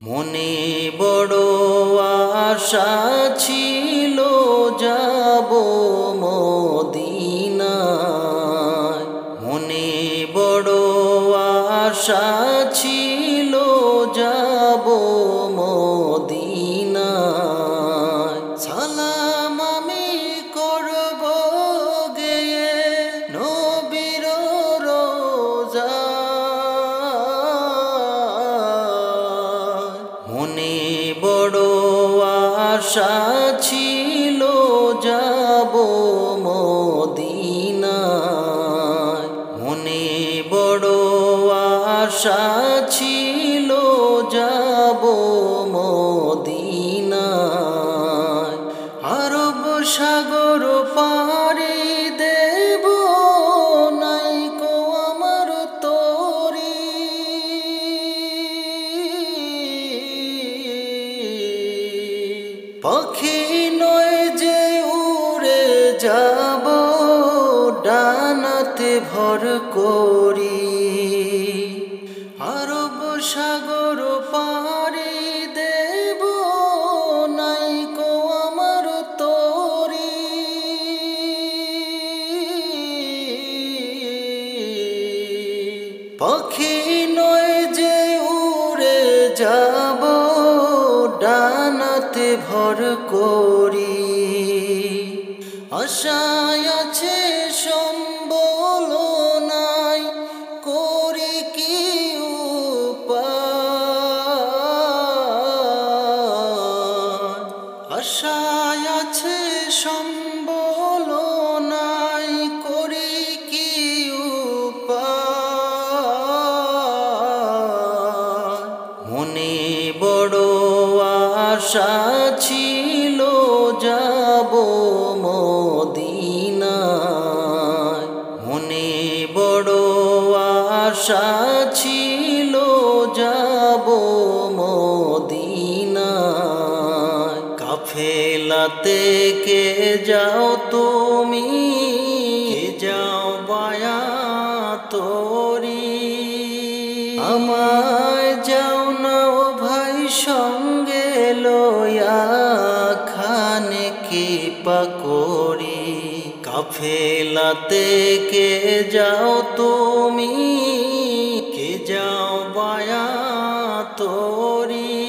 মনে বড় আশা ছিল যাব মদিনায়। মনে বড় আশা ছিল যাব মদিনায়। সালাম আমি করব গেয়ে নবীর রোজায়। মনে বড় আশা ছিল যাব মদিনায়। মনে বড় আশা ছিল যাব মদিনায়। আরব সাগর পাড়ি দেব নাই কো আমার তরি। পাখি নয় যে উড়ে যাব ডানাতে ভর করি। আরব সাগর পাড়ি দেব নাই কো আমার তরি। পাখি নয় যে উড়ে যাব ডানাতে ভর করি। আশায় আছে সম্বল নাই করি কি উপায়। আশায় আছে সম্বল নাই করি কি উপায়। মনে বড় আশা ছিল যাব মদিনায়। মনে বড় আশা ছিল যাব মদিনায়। কাফেলাতে কে যাও তুমি, কে যাও বায়া তরি। আমায় যাও না ও ভাই সঙ্গে লয়া খানে কি পাকরি। কাফেলাতে কে যাও তুমি, কে যাও বায়া তরি।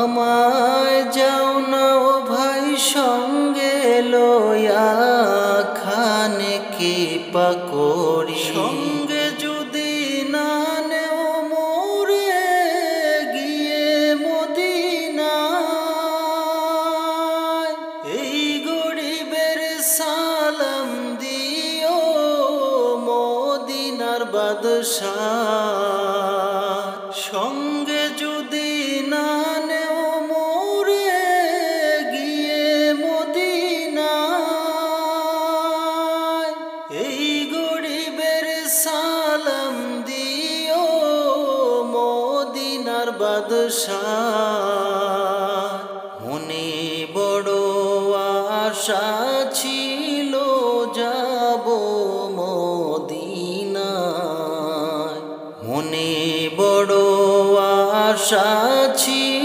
আমায় যাও না ও ভাই সঙ্গে লয়া খানে কি পাকরি। সঙ্গে যদি না নেও মোরে গিয়ে মদিনায়। এই গরিবের সালাম দিও মদিনার বাদশাহ। সঙ্গে যদি না নেও মোরে গিয়ে মদিনায়। এই গরিবের সালাম দিও মদিনার বাদশাহ। মনে বড় আশা ছিল যাব মদিনায়। মনে বড় আশা ছিল